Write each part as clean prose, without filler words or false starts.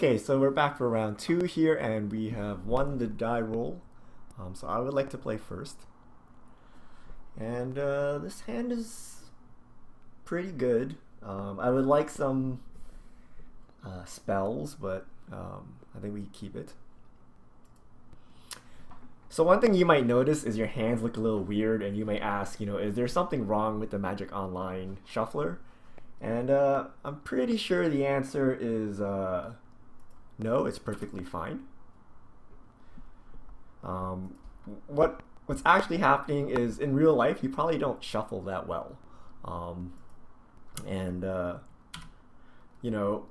Okay, so we're back for round two here, and we have won the die roll. So I would like to play first. And this hand is pretty good. I would like some spells, but I think we keep it. So one thing you might notice is your hands look a little weird, and you might ask, is there something wrong with the Magic Online shuffler? And I'm pretty sure the answer is no, it's perfectly fine. What's actually happening is in real life you probably don't shuffle that well, and you know,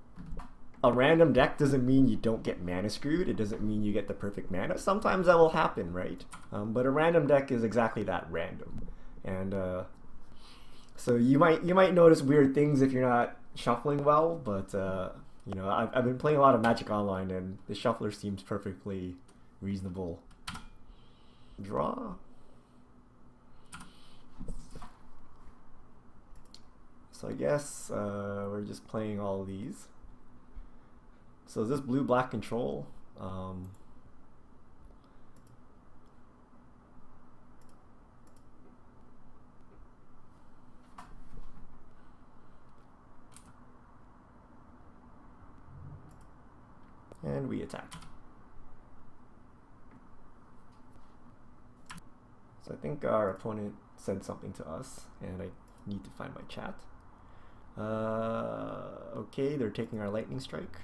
a random deck doesn't mean you don't get mana screwed. It doesn't mean you get the perfect mana. Sometimes that will happen, right? But a random deck is exactly that, random, and so you might notice weird things if you're not shuffling well, but I've been playing a lot of Magic Online, and the shuffler seems perfectly reasonable. Draw. So I guess we're just playing all of these. So is this blue-black control? And we attack. So I think our opponent said something to us, and I need to find my chat. Okay, they're taking our lightning strike.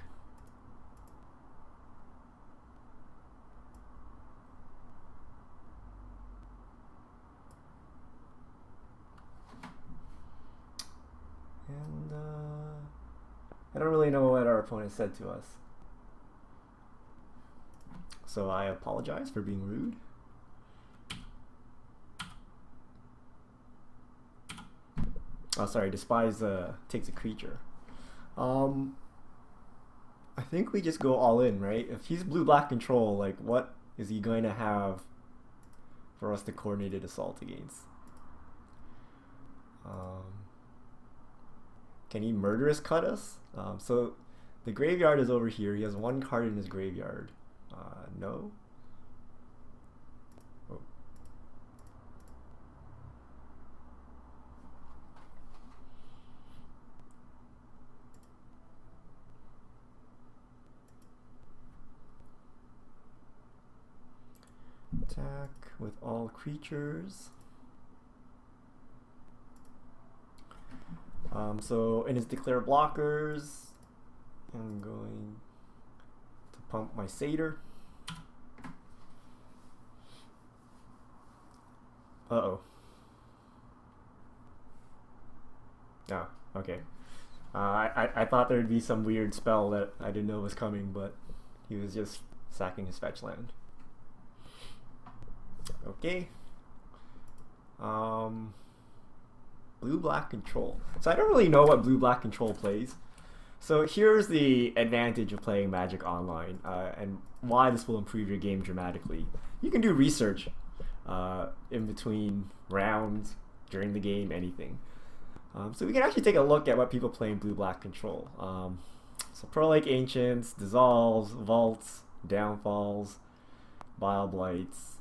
And I don't really know what our opponent said to us. So I apologize for being rude. Oh, sorry, despise takes a creature. I think we just go all in, right? If he's blue-black control, like, what is he going to have for us to coordinated assault against? Can he murderous cut us? So the graveyard is over here. He has one card in his graveyard. No. Oh. Attack with all creatures. So in his declare blockers, I'm going to pump my satyr. Uh-oh. Oh, okay. I thought there'd be some weird spell that I didn't know was coming, but he was just sacking his fetch land. Okay. Blue-black control. So I don't really know what blue-black control plays. So here's the advantage of playing Magic Online, and why this will improve your game dramatically. You can do research in between rounds, during the game, anything. So we can actually take a look at what people play in blue-black control. So Pearl Lake Ancients, Dissolves, Vaults, Downfalls, Bile Blights,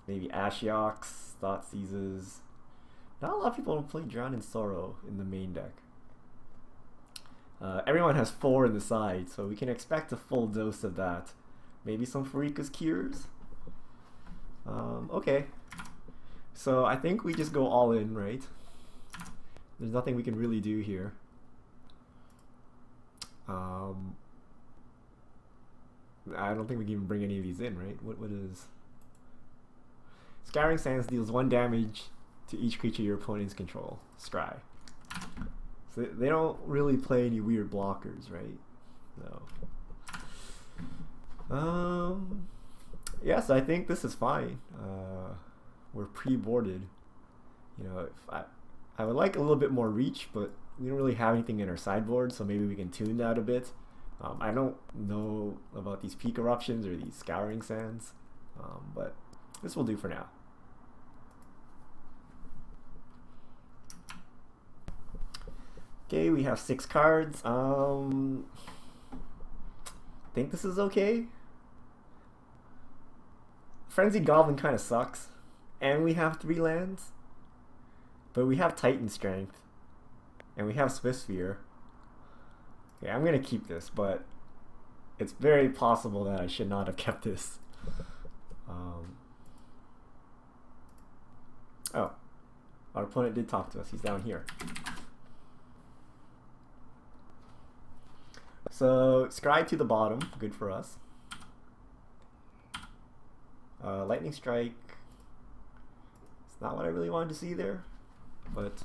maybe Ashioks, Thoughtseizes. Not a lot of people play Drown in Sorrow in the main deck. Everyone has 4 in the side, so we can expect a full dose of that. Maybe some Farika's Cures. Okay. So I think we just go all in, right? There's nothing we can really do here. I don't think we can even bring any of these in, right? What is... Scouring Sands deals 1 damage to each creature your opponents control. Scry. So they don't really play any weird blockers, right? No. Yes, I think this is fine. We're pre-boarded. If I would like a little bit more reach, but we don't really have anything in our sideboard, so maybe we can tune that a bit. I don't know about these peak eruptions or these scouring sands, but this will do for now. Okay, we have 6 cards. think this is okay. Frenzied Goblin kind of sucks. And we have 3 lands. But we have Titan Strength. And we have Swift Sphere. Okay, I'm gonna keep this, but it's very possible that I should not have kept this. Oh, our opponent did talk to us. He's down here. So, Scribe to the bottom. Good for us. Lightning Strike. It's not what I really wanted to see there, but...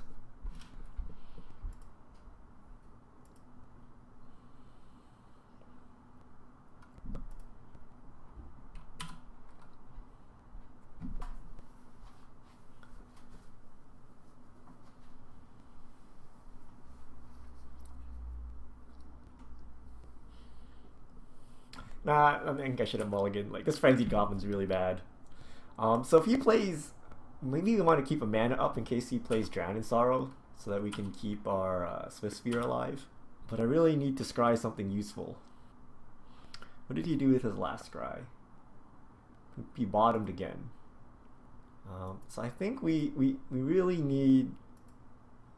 Nah, I think I should have mulliganed. Like, this Frenzied Goblin's really bad. So if he plays... Maybe we want to keep a mana up in case he plays Drown in Sorrow, so that we can keep our Swift Sphere alive. But I really need to scry something useful. What did he do with his last scry? He bottomed again. So I think we really need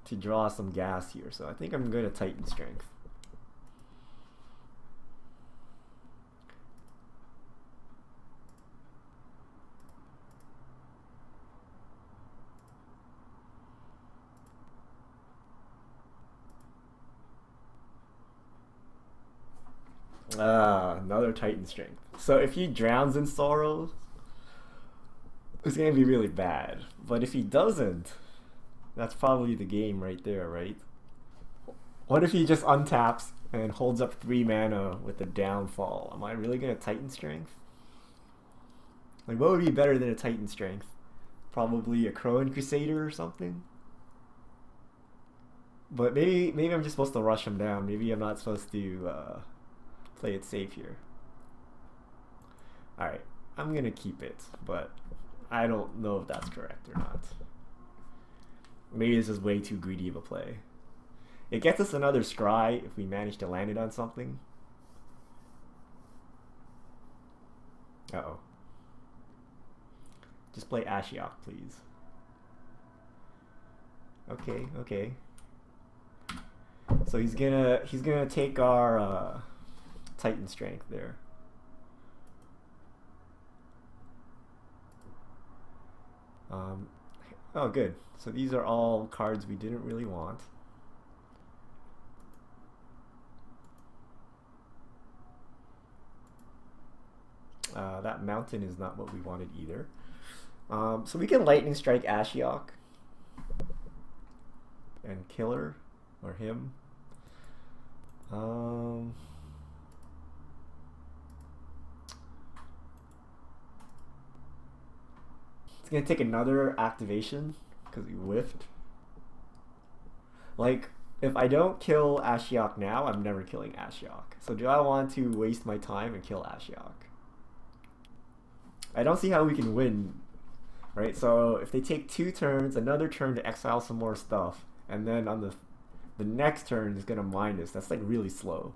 to draw some gas here. So I think I'm going to Titan Strength. Another Titan Strength. So if he drowns in Sorrow, it's gonna be really bad. But if he doesn't, that's probably the game right there, right? What if he just untaps and holds up 3 mana with a downfall? Am I really gonna Titan Strength? Like, what would be better than a Titan Strength? Probably a Crowan Crusader or something? But maybe I'm just supposed to rush him down. Maybe I'm not supposed to play it safe here. Alright, I'm gonna keep it, but I don't know if that's correct or not. Maybe this is way too greedy of a play. It gets us another scry if we manage to land it on something. Uh-oh. Just play Ashiok, please. Okay, okay. So he's gonna take our Titan Strength there. Oh, good. So these are all cards we didn't really want. That mountain is not what we wanted either. So we can Lightning Strike Ashiok and kill her or him. It's gonna take another activation because we whiffed. Like, if I don't kill Ashiok now, I'm never killing Ashiok. So do I want to waste my time and kill Ashiok? I don't see how we can win, right? So if they take 2 turns, another turn to exile some more stuff, and then on the next turn is gonna mine this. That's like really slow.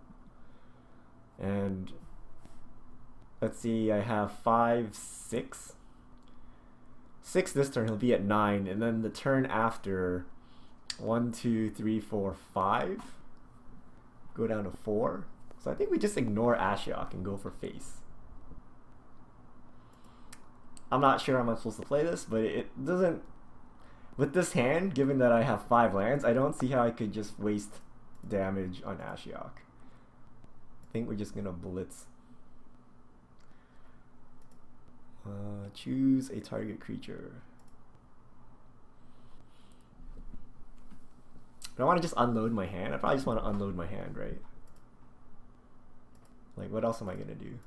And let's see, I have 5, 6. 6 this turn, he'll be at 9, and then the turn after 1, 2, 3, 4, 5 go down to 4. So I think we just ignore Ashiok and go for face. I'm not sure how I'm supposed to play this, but it doesn't... With this hand, given that I have 5 lands, I don't see how I could just waste damage on Ashiok. I think we're just gonna blitz. Choose a target creature. Do I want to just unload my hand? I probably just want to unload my hand, right? Like, what else am I gonna do?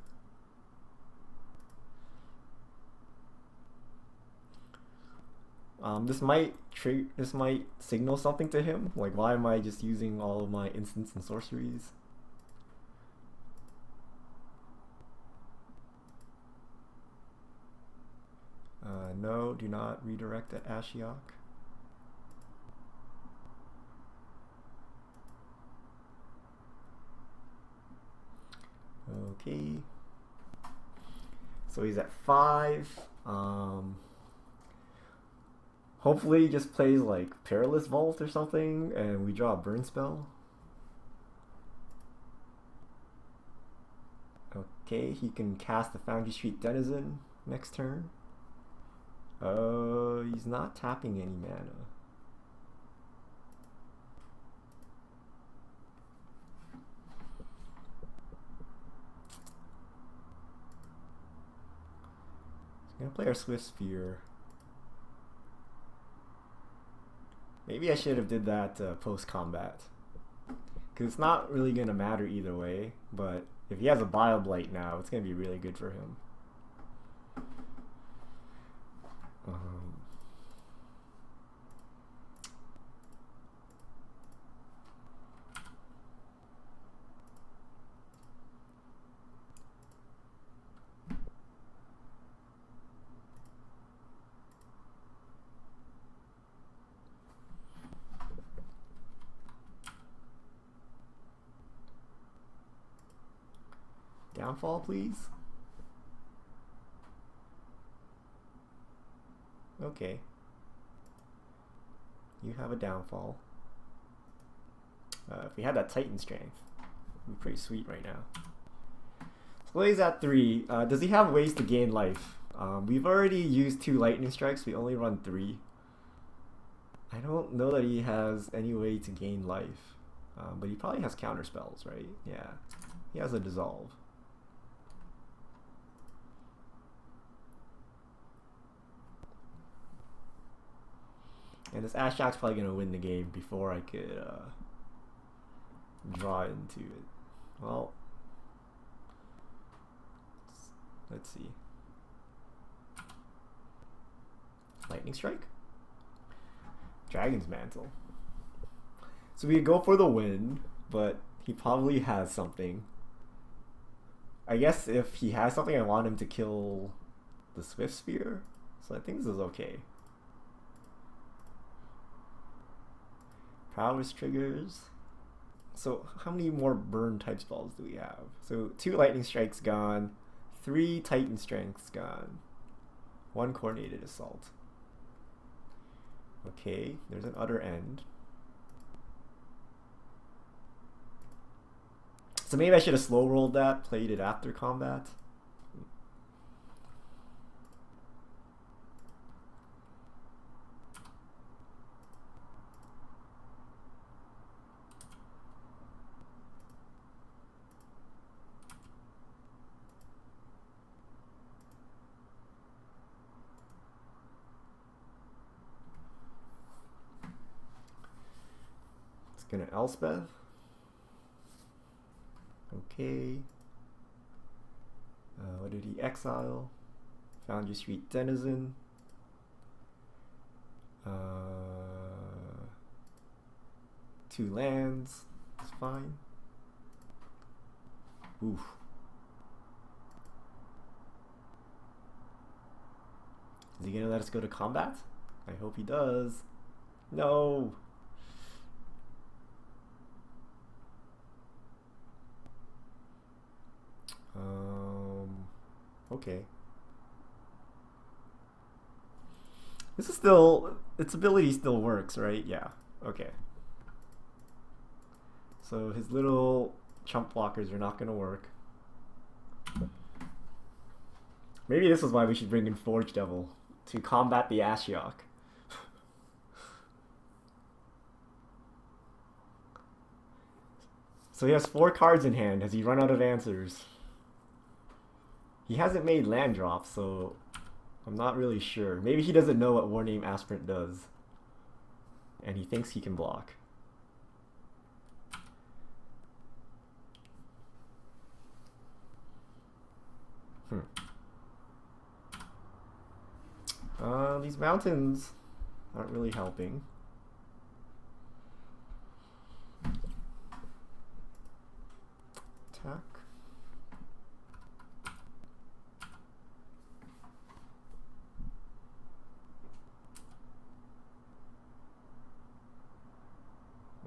This might signal something to him. Like, why am I just using all of my instants and sorceries? No, do not redirect at Ashiok. Okay. So he's at 5. Hopefully he just plays like Perilous Vault or something and we draw a burn spell. Okay, he can cast the Foundry Street Denizen next turn. He's not tapping any mana. He's gonna play our Swift Sphere. Maybe I should have did that post-combat. Because it's not really going to matter either way, but if he has a Bile Blight now, it's going to be really good for him. Downfall, please. Okay. You have a downfall. If we had that Titan Strength, it would be pretty sweet right now. Sligh's at 3. Does he have ways to gain life? We've already used 2 lightning strikes. We only run 3. I don't know that he has any way to gain life. But he probably has counter spells, right? Yeah. He has a dissolve. And this Ashok's probably going to win the game before I could draw into it. Well, let's see. Lightning Strike? Dragon's Mantle. So we go for the win, but he probably has something. I guess if he has something, I want him to kill the Swift Sphere. So I think this is okay. Prowess triggers. So how many more burn type spells do we have? So 2 lightning strikes gone, 3 Titan strengths gone, 1 coordinated assault. Okay, there's an Utter End. So maybe I should have slow rolled that, played it after combat. Gonna Elspeth. Okay. What did he exile? Foundry Street Denizen. 2 lands. It's fine. Oof. Is he gonna let us go to combat? I hope he does. No. Okay. This is still, its ability still works, right? Yeah. Okay. So his little chump blockers are not going to work. Maybe this is why we should bring in Forge Devil to combat the Ashiok. So he has 4 cards in hand. Has he run out of answers? He hasn't made land drops, so I'm not really sure. Maybe he doesn't know what Warname Aspirant does. And he thinks he can block. These mountains aren't really helping. Attack.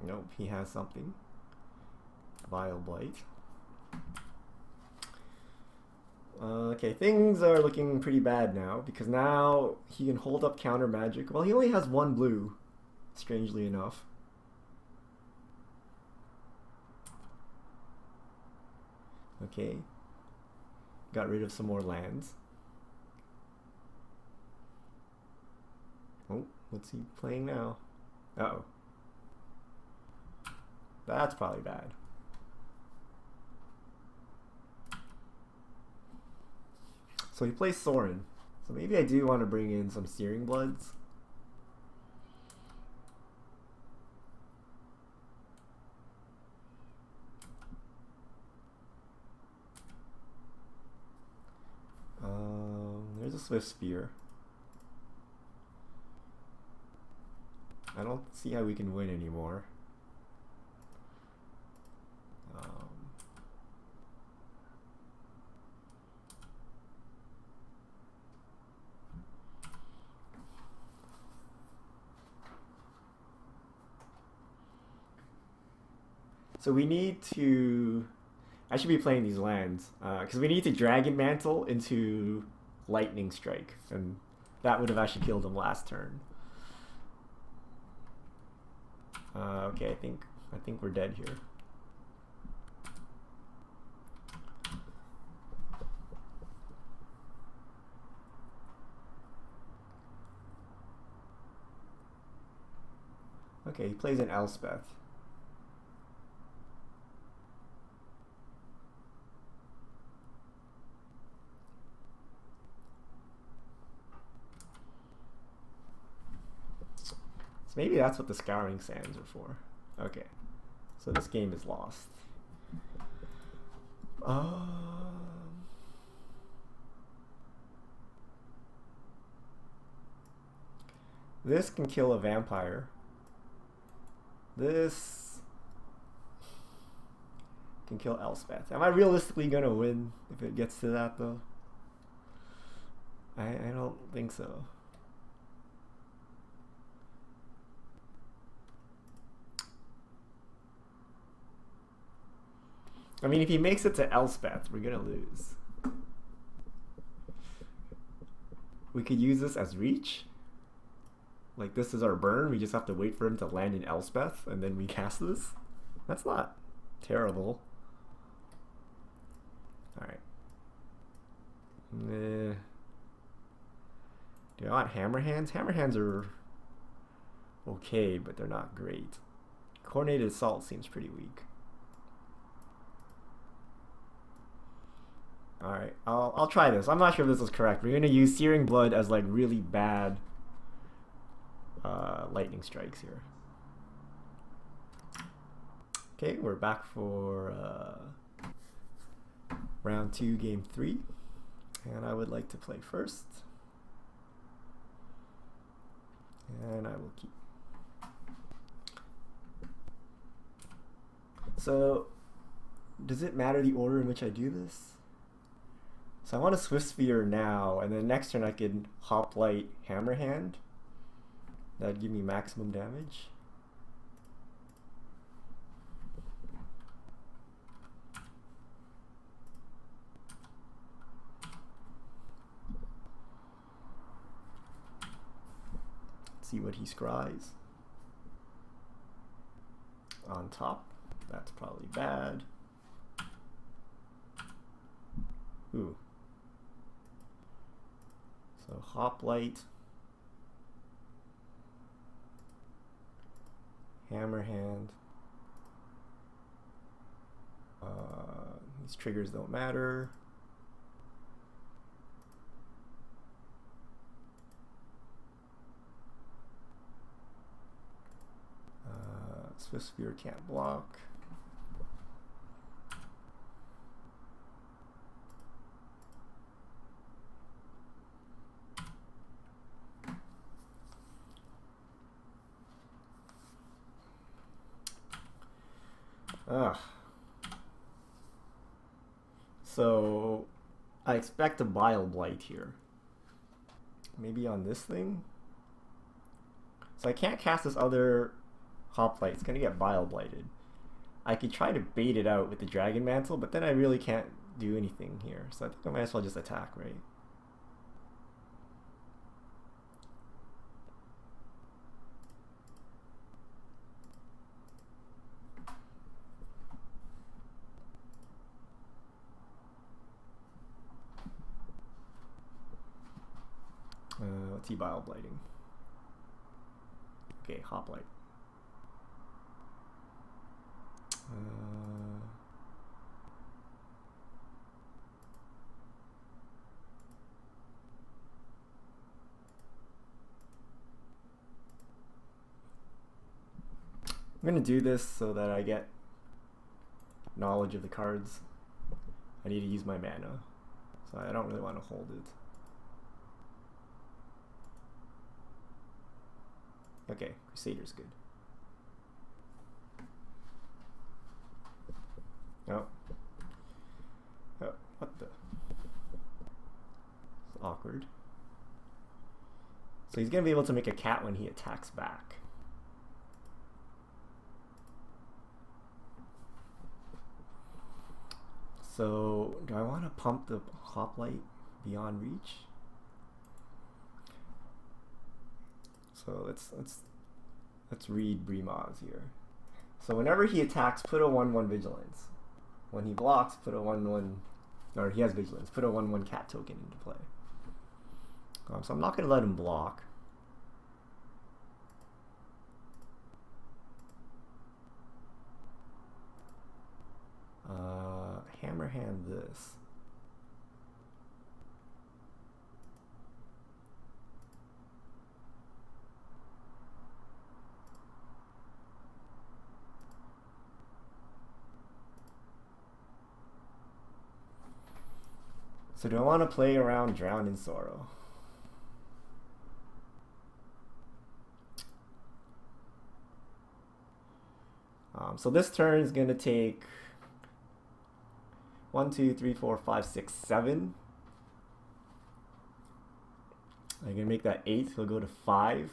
Nope, he has something. Vile Blight. Okay, things are looking pretty bad now because now he can hold up counter magic. Well, he only has one blue, strangely enough. Okay. Got rid of some more lands. Oh, what's he playing now? Uh-oh. That's probably bad. So he plays Sorin. So maybe I do want to bring in some Searing Bloods. There's a Swift Spear. I don't see how we can win anymore. So we need to... I should be playing these lands, because we need to Dragon Mantle into Lightning Strike, and that would have actually killed him last turn. Okay, I think we're dead here. Okay, he plays an Elspeth. So maybe that's what the Scouring Sands are for. Okay, so this game is lost. This can kill a vampire. This can kill Elspeth. Am I realistically gonna win if it gets to that though? I don't think so. I mean, if he makes it to Elspeth, we're gonna lose. We could use this as reach. Like, this is our burn. We just have to wait for him to land in Elspeth, and then we cast this. That's not terrible. Alright. Do I want Hammer Hands? Hammer Hands are okay, but they're not great. Coordinated Assault seems pretty weak. Alright, I'll try this. I'm not sure if this is correct. We're gonna use Searing Blood as like really bad lightning strikes here. Okay, we're back for round 2, game 3. And I would like to play first. And I will keep. So, does it matter the order in which I do this? So I want a Swift Spear now, and then next turn I can Hoplite Hammer Hand. That'd give me maximum damage. Let's see what he scries. On top, that's probably bad. Ooh. So Hoplite, Hammer Hand. These triggers don't matter. Swift Spear can't block. So I expect a Bile Blight here. Maybe on this thing? So I can't cast this other Hoplite. It's gonna get Bile Blighted. I could try to bait it out with the Dragon Mantle, but then I really can't do anything here, so I think I might as well just attack, right? What's he bio blighting? Okay, hoplite. I'm gonna do this so that I get knowledge of the cards. I need to use my mana, so I don't really want to hold it. Okay, Crusader's good. Oh. Oh, what the? It's awkward. So he's gonna be able to make a cat when he attacks back. So do I want to pump the hoplite beyond reach? So let's read Brimaz here. So whenever he attacks, put a 1/1 vigilance. When he blocks, put a 1/1, or he has vigilance, put a 1/1 cat token into play. So I'm not going to let him block. Hammer hand this. So do I want to play around Drown in Sorrow? So this turn is going to take 1, 2, 3, 4, 5, 6, 7. I'm gonna make that 8. He'll go to 5,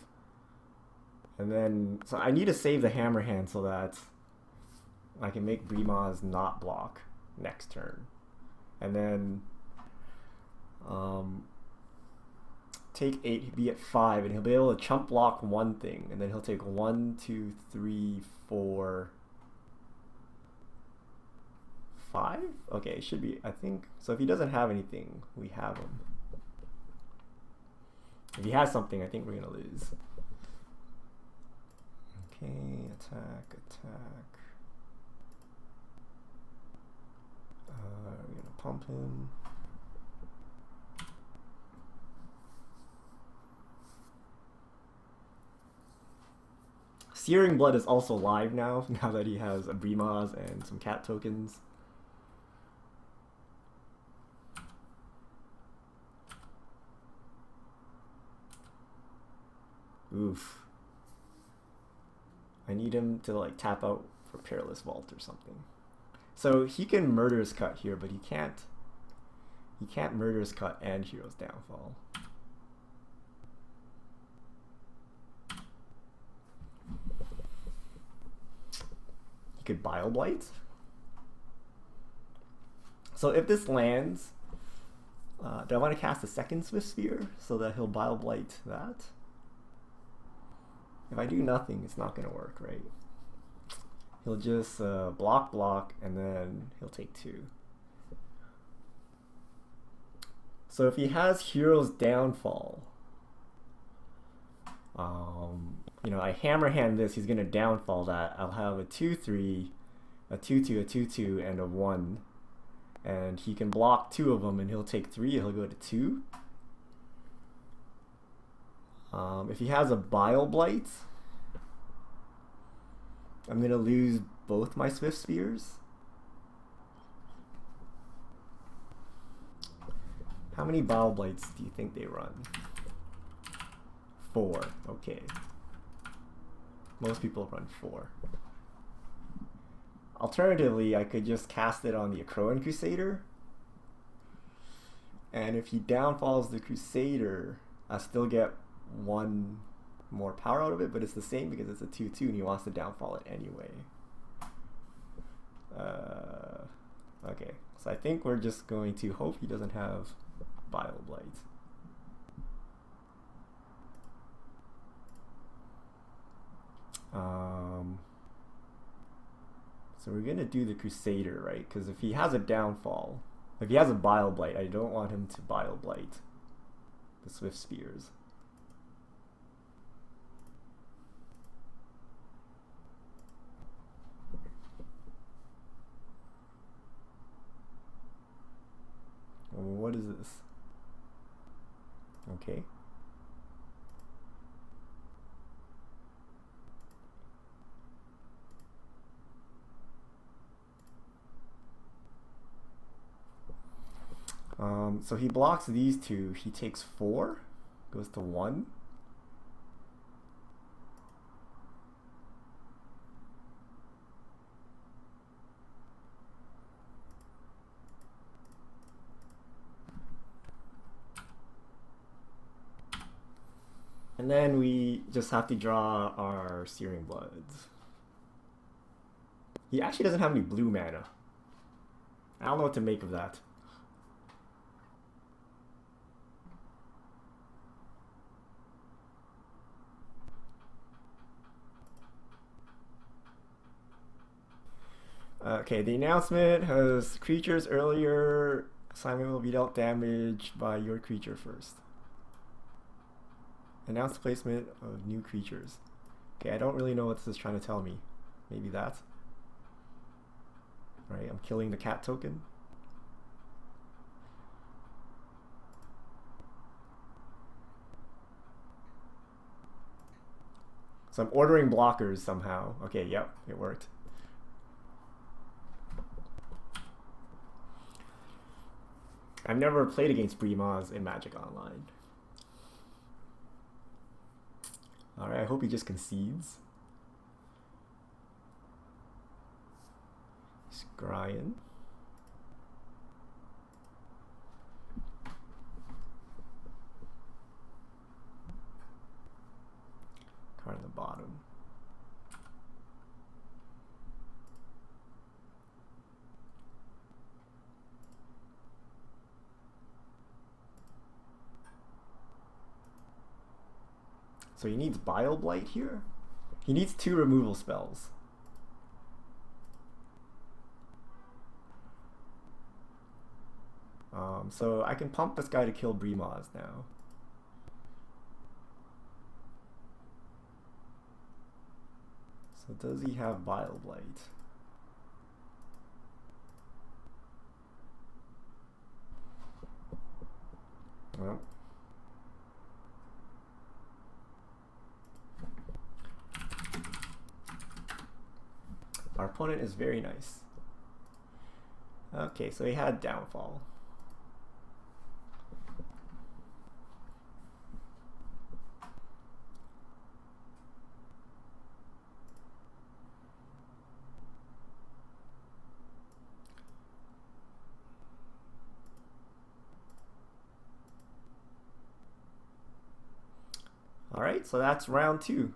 and then so I need to save the hammer hand so that I can make Brimaz not block next turn, and then take 8. He'd be at 5, and he'll be able to chump block one thing, and then he'll take 1, 2, 3, 4. 5? Okay, it should be, I think. So if he doesn't have anything, we have him. If he has something, I think we're going to lose. Okay, attack, attack. We're going to pump him. Searing Blood is also live now that he has a Brimaz and some cat tokens. Oof. I need him to like tap out for Perilous Vault or something. So he can Murderous Cut here, but he can't Murderous Cut and Hero's Downfall. He could Bile Blight. So if this lands, do I want to cast a second Swift Sphere so that he'll Bile Blight that? If I do nothing, it's not going to work, right? He'll just block, and then he'll take 2. So if he has Hero's Downfall, you know, I hammer hand this, he's going to downfall that. I'll have a 2/3, a 2/2, a 2/2, and a 1. And he can block 2 of them, and he'll take 3, he'll go to 2. If he has a Bile Blight, I'm going to lose both my Swift Spheres. How many Bile Blights do you think they run? 4. Okay. Most people run 4. Alternatively, I could just cast it on the Akroan Crusader. And if he downfalls the Crusader, I still get 1 more power out of it, but it's the same because it's a 2/2 and he wants to downfall it anyway. Okay, So I think we're just going to hope he doesn't have Bile Blight. So we're gonna do the Crusader, right? Because if he has a downfall, if he has a Bile Blight, I don't want him to Bile Blight the Swift Spears. What is this? Okay. So he blocks these two. He takes 4, goes to 1. And then we just have to draw our Searing Bloods. He actually doesn't have any blue mana. I don't know what to make of that. Okay, the announcement has creatures earlier. Assignment will be dealt damage by your creature first. Announce the placement of new creatures. Okay, I don't really know what this is trying to tell me. Maybe that. Right, I'm killing the cat token. So I'm ordering blockers somehow. Okay, yep, it worked. I've never played against Bremaz in Magic Online. Alright, I hope he just concedes. Scryan. Card on the bottom. So he needs Bile Blight here? He needs 2 removal spells. So I can pump this guy to kill Bremaz now. So does he have Bile Blight? Well. Our opponent is very nice. Okay, so he had Downfall. All right, so that's round 2.